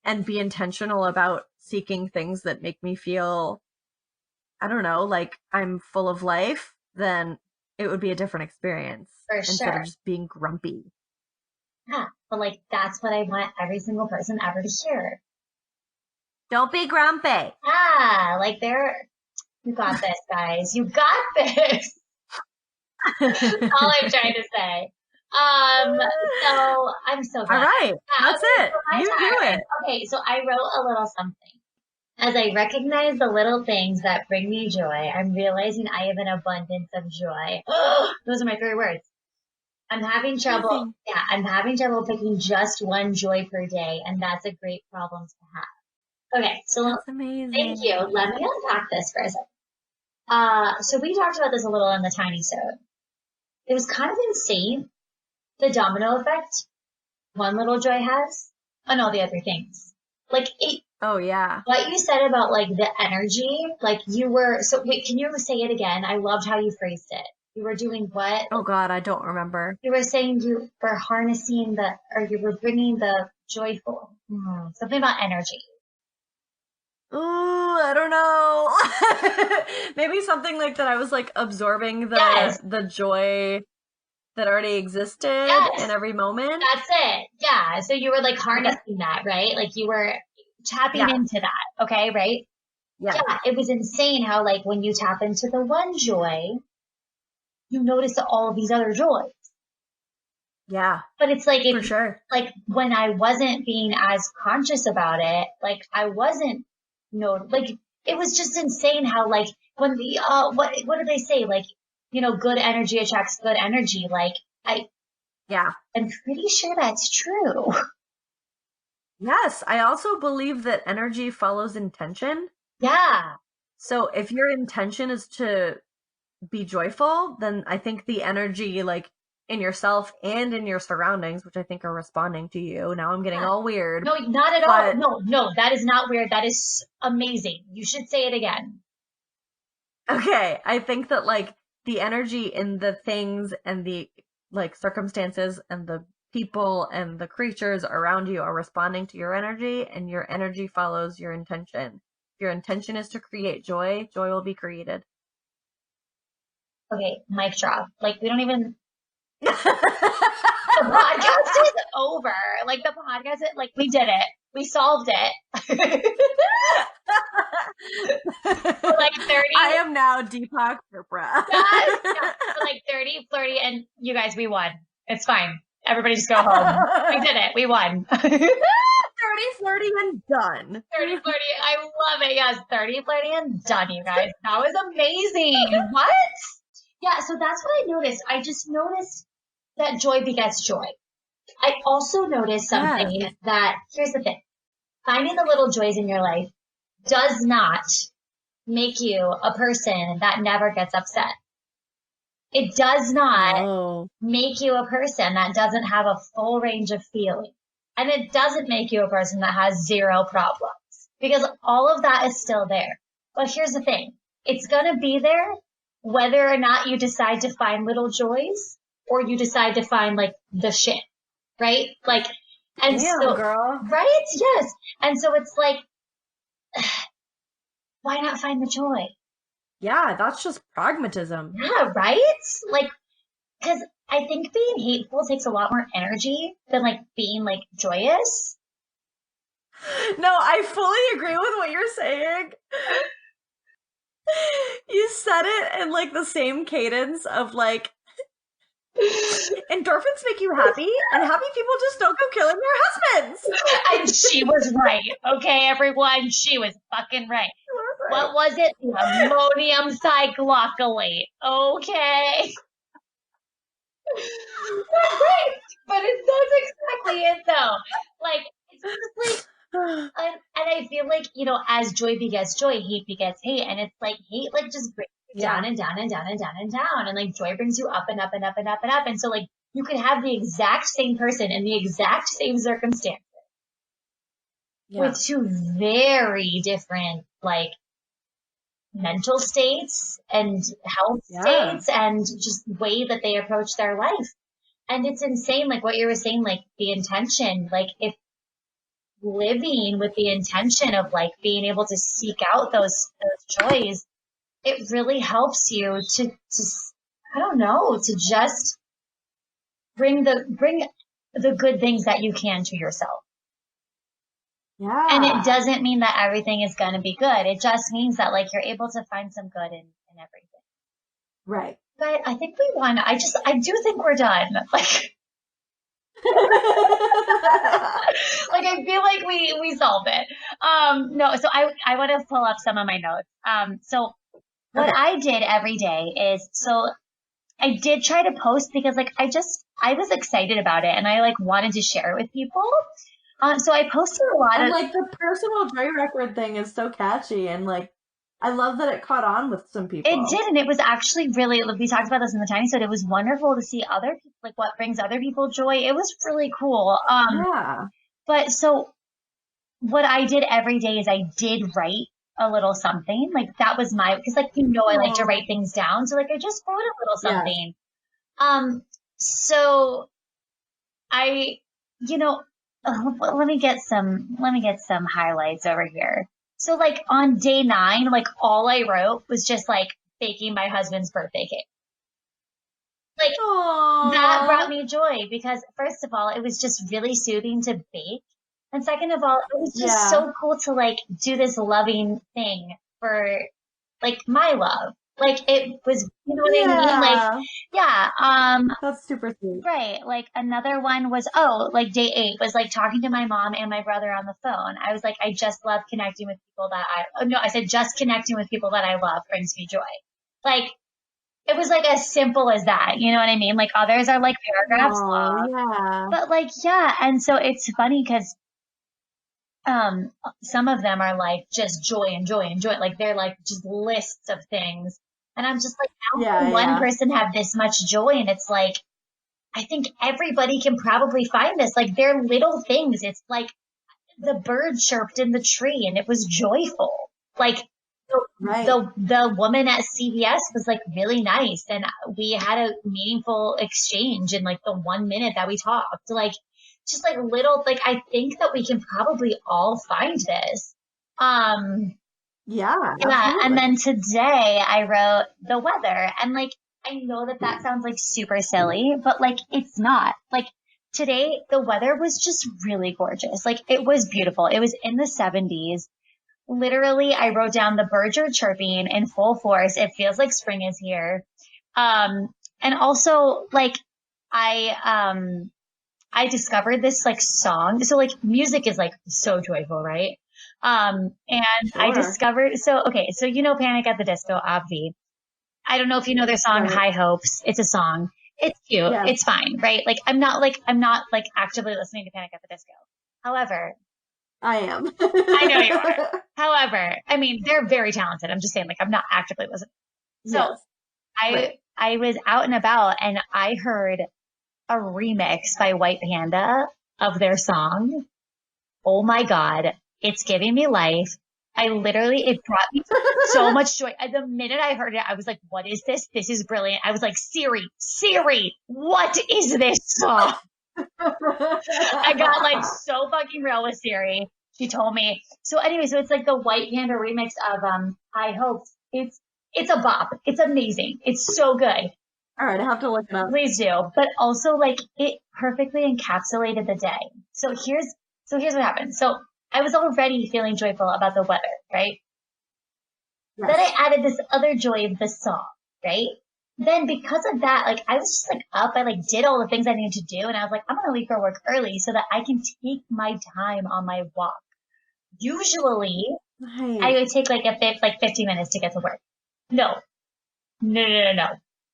and be intentional about seeking things that make me feel, I don't know, like I'm full of life, then it would be a different experience For instead of sure. just being grumpy. Yeah. But like that's what I want every single person ever to hear. Don't be grumpy. Like you got this, guys. You got this. All I'm trying to say. So I'm so All glad. right, Yeah, that's okay, it. so my You do turn. it. Okay, so I wrote a little something. As I recognize the little things that bring me joy, I'm realizing I have an abundance of joy. Those are my three words. Amazing. I'm having trouble picking just one joy per day, and that's a great problem to have. Okay, so That's thank you. amazing. Let me unpack this for a second. So we talked about this a little in the tiny sode. It was kind of insane, the domino effect one little joy has on all the other things. Like Oh yeah. what you said about like the energy, like you were, so wait, can you say it again? I loved how you phrased it. You were doing what? Oh God, I don't remember. You were saying you were harnessing or you were bringing the joyful, something about energy. Ooh, I don't know. Maybe something like that I was like absorbing Yes, the joy that already existed in yes, every moment. that's it. Yeah. So you were like Okay. harnessing that, right? Like you were tapping Yeah. into that. Okay. Right. Yeah. Yeah. It was insane how like when you tap into the one joy, you notice all of these other joys. Yeah. But it's like For sure. like when I wasn't being as conscious about it, like I wasn't like it was just insane how like when the what do they say? Like, good energy attracts good energy. Like I Yeah. I'm pretty sure that's true. Yes. I also believe that energy follows intention. Yeah. So if your intention is to be joyful, then I think the energy, like in yourself and in your surroundings, which I think are responding to you. Now I'm getting Yeah. all weird, No, not at all. but No, that is not weird. That is amazing. You should say it again. okay, I think that like the energy in the things and the like circumstances and the people and the creatures around you are responding to your energy, and your energy follows your intention. If your intention is to create joy, joy will be created. Okay, mic drop. Like we don't even the podcast is over. Like the podcast, like we did it. We solved it. For like 30. I am now Deepak Chopra. Yes, yes. For like 30, flirty, and you guys, we won. It's fine. Everybody just go home. We did it. We won. 30, 30, flirty, and done. flirty. I love it. Yes, 30, flirty, and done, you guys. That was amazing. What? Yeah, so that's what I noticed. I just noticed that joy begets joy. I also noticed Yes. something that, here's the thing. Finding the little joys in your life does not make you a person that never gets upset. It does not Oh. make you a person that doesn't have a full range of feeling. And it doesn't make you a person that has zero problems because all of that is still there. But here's the thing. It's going to be there whether or not you decide to find little joys or you decide to find like the shit, right? Like, and damn, so, girl. right? Yes. And so it's like, why not find the joy? Yeah, that's just pragmatism. Yeah, right? Like, because I think being hateful takes a lot more energy than like being like joyous. No, I fully agree with what you're saying. You said it in like the same cadence of like endorphins make you happy, and happy people just don't go killing their husbands. And she was right. Okay, everyone, she was fucking right. What was it? The ammonium cyclocholate. Okay. That's right. But that's exactly it though. Like, it's just like, and I feel like, as joy begets joy, hate begets hate. And it's like hate like just brings you down and down and down and down and down. And like joy brings you up and up and up and up and up. And so like you could have the exact same person in the exact same circumstances with two very different like mental states and health states and just way that they approach their life. And it's insane, like what you were saying, like the intention, like if living with the intention of like being able to seek out those joys, it really helps you to I don't know, to just bring the good things that you can to yourself. Yeah. And it doesn't mean that everything is going to be good. It just means that like you're able to find some good in everything. Right. But I think we won. I do think we're done. Like, like I feel like we solved it. No, so I want to pull up some of my notes. So what I did every day is, so I did try to post because like I was excited about it and I like wanted to share it with people. So I posted a lot of like the personal joy record thing is so catchy and like I love that it caught on with some people. It did, and it was actually really, we talked about this in the Tiny Episode, it was wonderful to see other people, like what brings other people joy. It was really cool. Yeah. But so what I did every day is I did write a little something. Like that was because like, I like to write things down. So like I just wrote a little something. Yeah. So I, let me get some highlights over here. So like on day 9, like all I wrote was just like baking my husband's birthday cake. Like that brought me joy because first of all, it was just really soothing to bake. And second of all, it was just so cool to like do this loving thing for like my love. Like it was, what I mean? Like, that's super sweet. Right. Like another one was, like day 8 was like talking to my mom and my brother on the phone. I was like, I just love connecting with people I said just connecting with people that I love brings me joy. Like it was like as simple as that. You know what I mean? Like others are like paragraphs long. Yeah. But like, and so it's funny because some of them are like just joy and joy and joy. Like they're like just lists of things. And I'm just like, how can one person have this much joy? And it's like, I think everybody can probably find this. Like they're little things. It's like the bird chirped in the tree and it was joyful. Like the woman at CVS was like really nice. And we had a meaningful exchange in like the 1 minute that we talked. Like just like little, like I think that we can probably all find this. Yeah. And then today I wrote the weather and like, I know that sounds like super silly, but like, it's not. Like today, the weather was just really gorgeous. Like it was beautiful. It was in the 70s. Literally, I wrote down the birds are chirping in full force. It feels like spring is here. And also like I discovered this like song. So like music is like so joyful, right? And I discovered, so Panic at the Disco, obvi. I don't know if you know their song High Hopes. It's a song. It's cute. Yeah. It's fine, right? Like I'm not actively listening to Panic at the Disco. However, I am. I know you are. However, I mean, they're very talented. I'm just saying, like, I'm not actively listening. So I was out and about and I heard a remix by White Panda of their song. Oh my God. It's giving me life. It brought me so much joy. And the minute I heard it, I was like, what is this? This is brilliant. I was like, Siri, what is this song? I got like so fucking real with Siri. She told me. So anyway, so it's like the White Panda remix of I Hope. It's a bop. It's amazing. It's so good. All right, I have to look it up. Please do. But also like it perfectly encapsulated the day. So here's what happened. So I was already feeling joyful about the weather, right? Yes. Then I added this other joy of the song, right? Then because of that, like I was just like up, I like did all the things I needed to do, and I was like, I'm gonna leave for work early so that I can take my time on my walk. Usually, I would take like 15 minutes to get to work. No, no.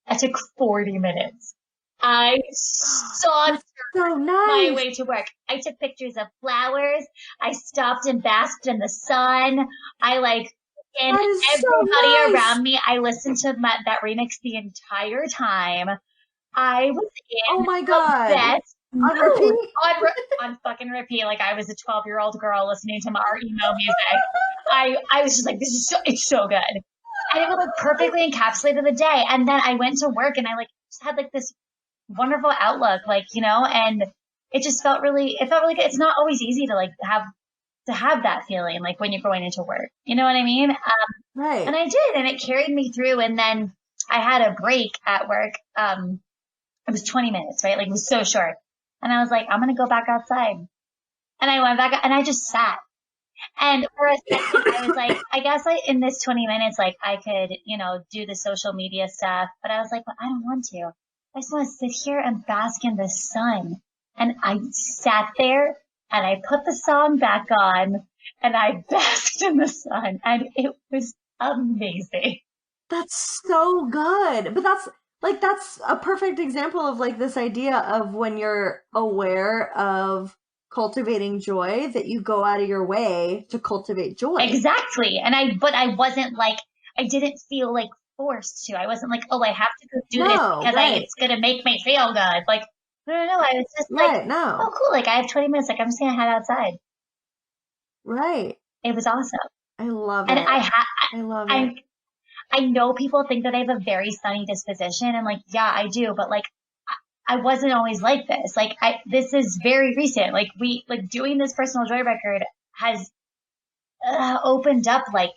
I took 40 minutes. I sauntered so nice. my way to work. I took pictures of flowers. I stopped and basked in the sun. I like, and everybody so nice. around me, I listened to that remix the entire time. I was in oh my God. the best on repeat? on fucking repeat. Like I was a 12-year-old girl listening to our emo music. I was just like, it's so good. And it was like perfectly encapsulated the day. And then I went to work and I like just had like this wonderful outlook, like, and it felt really good. It's not always easy to like have that feeling, like when you're going into work, you know what I mean? Right. And I did, and it carried me through. And then I had a break at work. It was 20 minutes, right? Like it was so short. And I was like, I'm going to go back outside. And I went back and I just sat. And for a second, I was like, I guess in this 20 minutes, like I could, do the social media stuff. But I was like, but I don't want to. I just want to sit here and bask in the sun. And I sat there and I put the song back on and I basked in the sun. And it was amazing. That's so good. But that's a perfect example of like this idea of when you're aware of cultivating joy, that you go out of your way to cultivate joy. Exactly. But I wasn't like, I didn't feel like forced to. I wasn't like, oh, I have to go do this because it's going to make me feel good. Like, no. I was just like, oh, cool. Like I have 20 minutes. Like I'm just going to head outside. Right. It was awesome. I love it. And I love it. I know people think that I have a very sunny disposition, and like, yeah, I do, but like, I wasn't always like this. Like, this is very recent. Like, doing this personal joy record has opened up like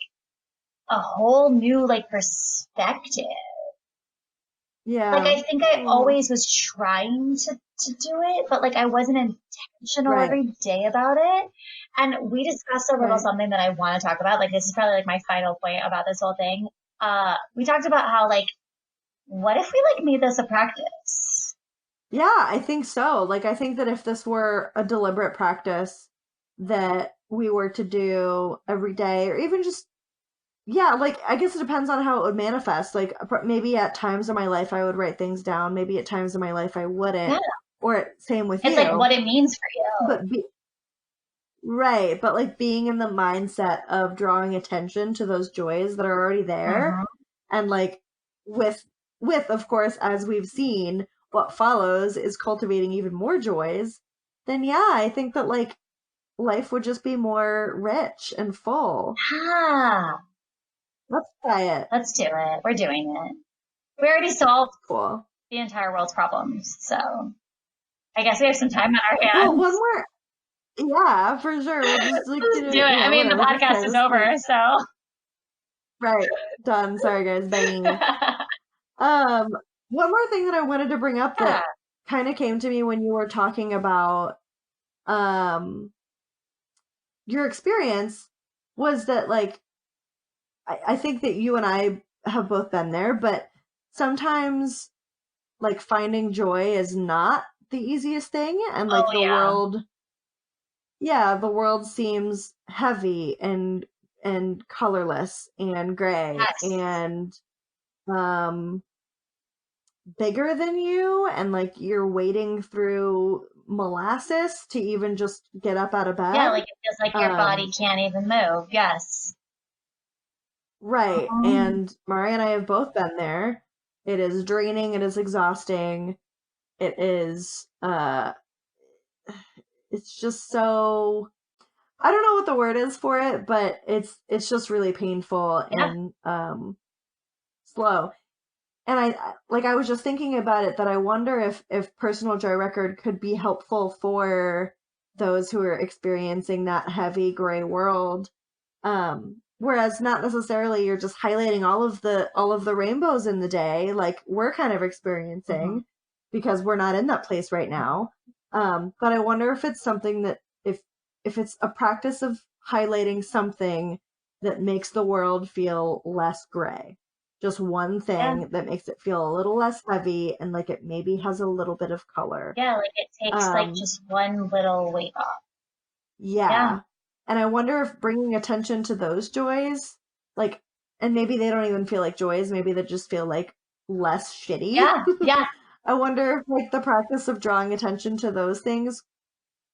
a whole new like perspective. Yeah. Like, I think I always was trying to do it, but like, I wasn't intentional every day about it. And we discussed a little something that I want to talk about. Like, this is probably like my final point about this whole thing. We talked about how like, what if we like made this a practice? Yeah, I think so. Like, I think that if this were a deliberate practice that we were to do every day, or even just, like, I guess it depends on how it would manifest. Like, maybe at times in my life I would write things down. Maybe at times in my life I wouldn't. Yeah. Or same with you. It's like what it means for you. But like being in the mindset of drawing attention to those joys that are already there, and like with of course, as we've seen, what follows is cultivating even more joys, then yeah, I think that like life would just be more rich and full. Let's try it. Let's do it. We're doing it. We already solved the entire world's problems, so I guess we have some time on our hands. Well, one more. Yeah, for sure. We'll just like do it. I mean, the podcast is over, so. Right. Done. Sorry, guys. Bang. One more thing that I wanted to bring up that kind of came to me when you were talking about your experience was that like I think that you and I have both been there, but sometimes like finding joy is not the easiest thing, and like the world seems heavy and colorless and gray and bigger than you, and like you're wading through molasses to even just get up out of bed. Yeah, like it feels like your body can't even move. Yes. Right. And Mari and I have both been there. It is draining, it is exhausting. It is it's just so, I don't know what the word is for it, but it's just really painful and slow. And I was just thinking about it, that I wonder if personal joy record could be helpful for those who are experiencing that heavy gray world. Whereas not necessarily you're just highlighting all of the rainbows in the day, like we're kind of experiencing, because we're not in that place right now. But I wonder if it's something that, if it's a practice of highlighting something that makes the world feel less gray. Just one thing that makes it feel a little less heavy, and like it maybe has a little bit of color. Yeah, like it takes like just one little weight off. Yeah. And I wonder if bringing attention to those joys, like, and maybe they don't even feel like joys, maybe they just feel like less shitty. Yeah. I wonder if like the practice of drawing attention to those things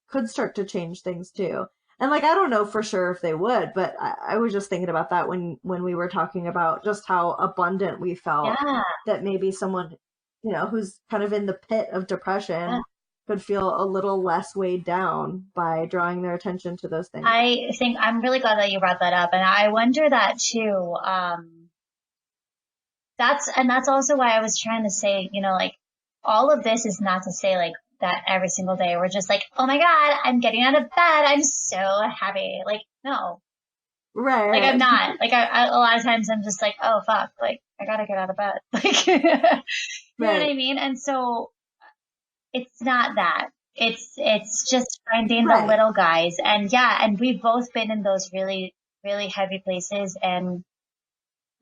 could start to change things too. And like, I don't know for sure if they would, but I was just thinking about that when we were talking about just how abundant we felt, that maybe someone, who's kind of in the pit of depression could feel a little less weighed down by drawing their attention to those things. I think I'm really glad that you brought that up. And I wonder that too. That's also why I was trying to say, like all of this is not to say like that every single day we're just like, oh my God, I'm getting out of bed. I'm so happy. Like, no. Right. Like I'm not. Like I a lot of times I'm just like, oh fuck, like I gotta get out of bed. Like, you know what I mean? And so it's not that. It's just finding the little guys. And we've both been in those really, really heavy places, and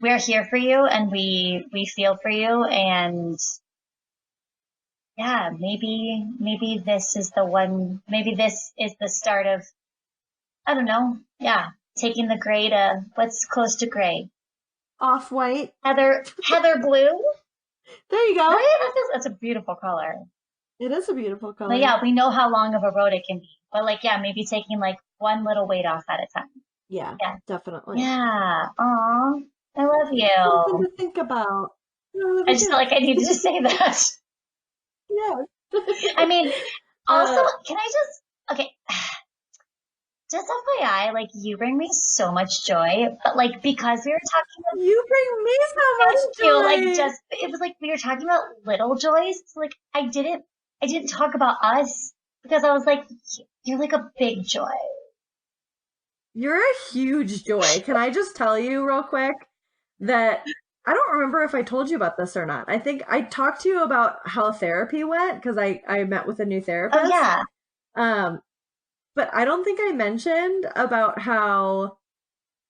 we're here for you, and we feel for you, and yeah, maybe this is the one, maybe this is the start of, I don't know, taking the gray to what's close to gray. Off-white. Heather blue. There you go. Right? That's a beautiful color. It is a beautiful color. But yeah, we know how long of a road it can be. But like, maybe taking like one little weight off at a time. Yeah, definitely. Yeah. Aw, I love you. Something to think about. I just felt like I needed to say that. Yeah. I mean, also, can I okay, just FYI, like you bring me so much joy, but like because we were talking about, you bring me so much joy. Like it was like we were talking about little joys. So like I didn't talk about us because I was like, you're like a big joy. You're a huge joy. Can I just tell you real quick that I don't remember if I told you about this or not. I think I talked to you about how therapy went because I met with a new therapist. Oh yeah. But I don't think I mentioned about how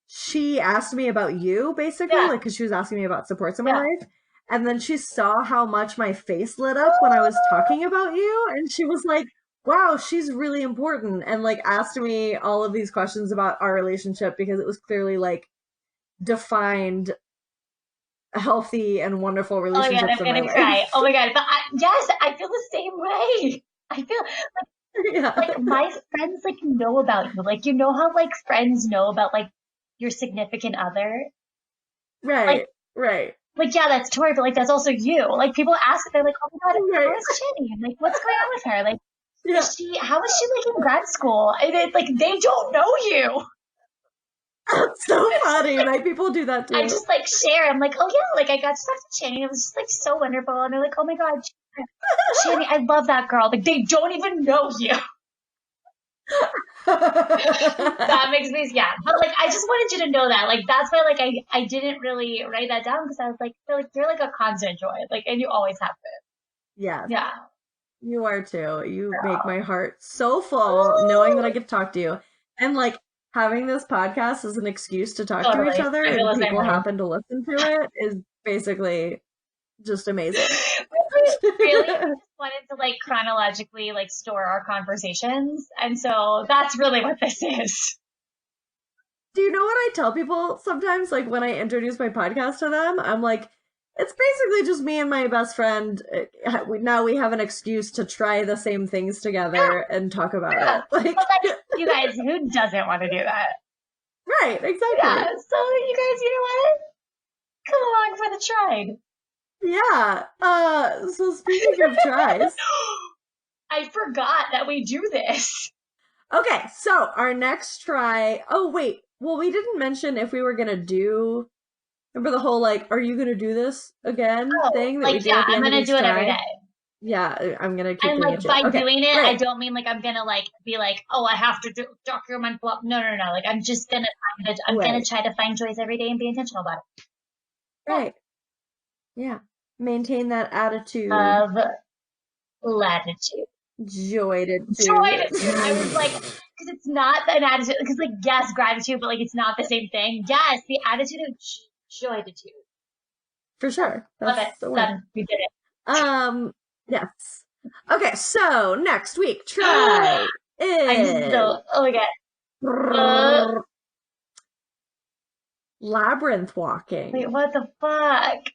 she asked me about you, basically, like because she was asking me about supports in my life. And then she saw how much my face lit up when I was talking about you. And she was like, wow, she's really important. And like asked me all of these questions about our relationship because it was clearly like defined healthy and wonderful relationships. Oh my God, I'm gonna cry. Oh my God. But yes, I feel the same way. I feel like my friends like know about you. Like, you know how like friends know about like your significant other? Right. Like, yeah, that's Tori, but like that's also you. Like people ask, they're like, oh my God, how is Jenny? Like, what's going on with her? Like, how is she like in grad school? And it's like they don't know you. That's so funny. My people do that too. I just like share. I'm like, oh yeah, like I got to talk to Jenny. It was just like so wonderful. And they're like, oh my God, Jenny, I love that girl. Like they don't even know you. That makes me, but like I just wanted you to know that. Like that's why like I didn't really write that down because I was like, you're like a constant joy. Like, and you always have been. Yeah. You are too. You make my heart so full knowing that I get to talk to you. And like having this podcast as an excuse to talk to each other and people happen to listen to it is basically just amazing. Really just wanted to like chronologically like store our conversations. And so that's really what this is. Do you know what I tell people sometimes? Like when I introduce my podcast to them, I'm like, it's basically just me and my best friend. Now we have an excuse to try the same things together and talk about it. Like, you guys, who doesn't want to do that? Right, exactly. Yeah, so you guys, you know what? Come along for the ride. Yeah. So speaking of tries, I forgot forgot that we do this. Okay, so our next try. Oh, wait. Well, we didn't mention if we were going to do. Remember the whole, like, are you going to do this again thing that we do at the I'm end of gonna each do it every try? day. Yeah, I'm going to keep And doing like it too. by Okay, doing it, I great. don't mean like I'm gonna like be like, oh, I have to document blah. No. Like I'm just gonna I'm gonna try to find joys every day and be intentional about it. Right. Yeah. Maintain that attitude. Of latitude. Joy-tude. I was like, because it's not an attitude. Because like, yes, gratitude, but like it's not the same thing. Yes, the attitude of joy-tude. For sure. Love it. The Done. We did it. Yes. Okay, so next week, try is oh my god. Labyrinth walking. Wait, what the fuck?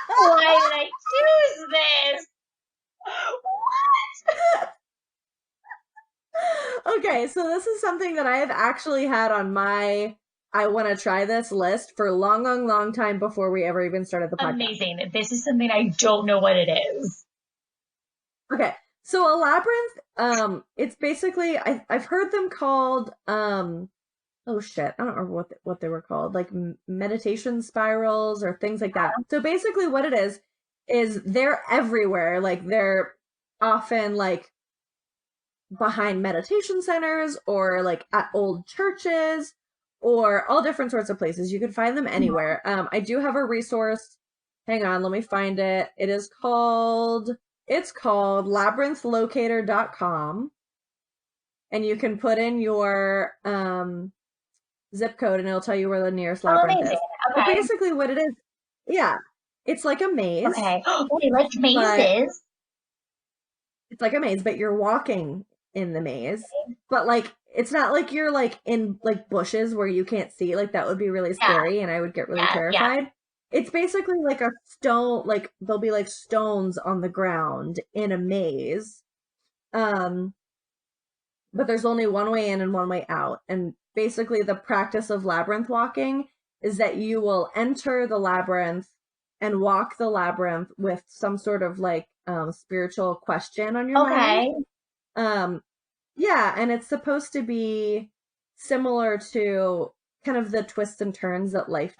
Why did I choose this? What? Okay, so this is something that I have actually had on my I want to try this list for a long time before we ever even started the podcast. Amazing. This is something I don't know what it is. Okay, so a labyrinth, it's basically I've heard them called oh shit, I don't remember what they were called, like meditation spirals or things like that. So basically what it is they're everywhere. Like they're often like behind meditation centers or like at old churches or all different sorts of places. You can find them anywhere. I do have a resource. Hang on, let me find it. It's called labyrinthlocator.com. And you can put in your zip code and it'll tell you where the nearest labyrinth is. Okay. But basically what it is, yeah, it's like a maze. Okay. Wait, like mazes? It's like a maze, but you're walking in the maze. But like it's not like you're like in like bushes where you can't see. Like that would be really scary and I would get really terrified. Yeah. It's basically like a stone, like there'll be like stones on the ground in a maze. But there's only one way in and one way out. And basically the practice of labyrinth walking is that you will enter the labyrinth and walk the labyrinth with some sort of like spiritual question on your mind. Yeah, and it's supposed to be similar to kind of the twists and turns that life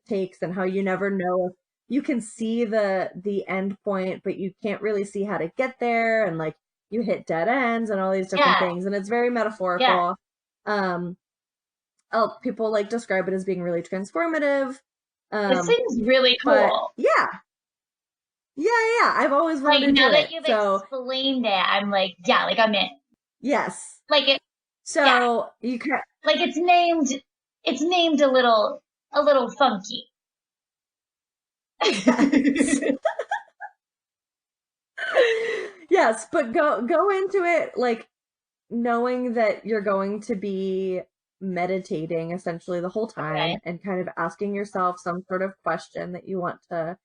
takes and how you never know if you can see the end point, but you can't really see how to get there, and like you hit dead ends and all these different things, and it's very metaphorical. People like describe it as being really transformative. This seems really cool. Yeah. I've always wanted to do it. Now that you've explained it, I'm like, yeah, like I'm in. Yes. Like it. So you can like it's named a little funky. Yes, but go into it like knowing that you're going to be meditating essentially the whole time and kind of asking yourself some sort of question that you want to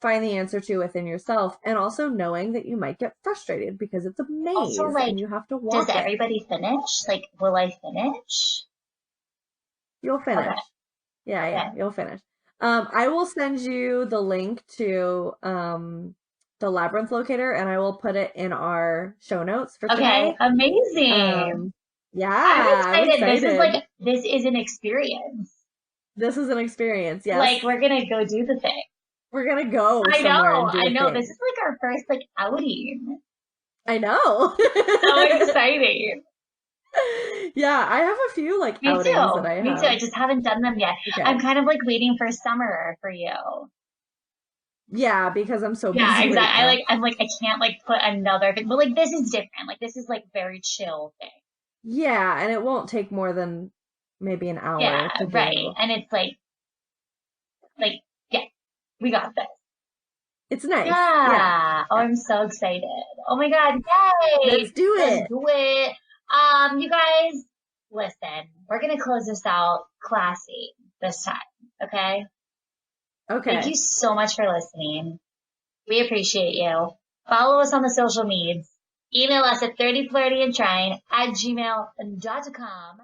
find the answer to within yourself, and also knowing that you might get frustrated because it's a maze also, like, and you have to walk. Does everybody finish? Like, will I finish? You'll finish. Okay. Yeah, you'll finish. I will send you the link to the labyrinth locator, and I will put it in our show notes for today. Okay, amazing. Yeah, I'm excited. This is an experience. This is an experience. Yes, like we're gonna go do the thing. We're gonna go. I know. Thing. This is like our first like outing. I know. So exciting. Yeah, I have a few like outings that I have. Me too. I just haven't done them yet. Okay. I'm kind of like waiting for summer for you. Yeah, because I'm so busy. Yeah, exactly. I'm like I can't like put another thing, but like this is different. Like this is like very chill thing. Yeah, and it won't take more than maybe an hour. Yeah, to do. Right. And it's like yeah, we got this. It's nice. Yeah. Oh, I'm so excited. Oh my god, yay! Let's do it. You guys, listen. We're gonna close this out classy this time. Okay. Thank you so much for listening. We appreciate you. Follow us on the social medias. Email us at 30flirtyandtrying@gmail.com.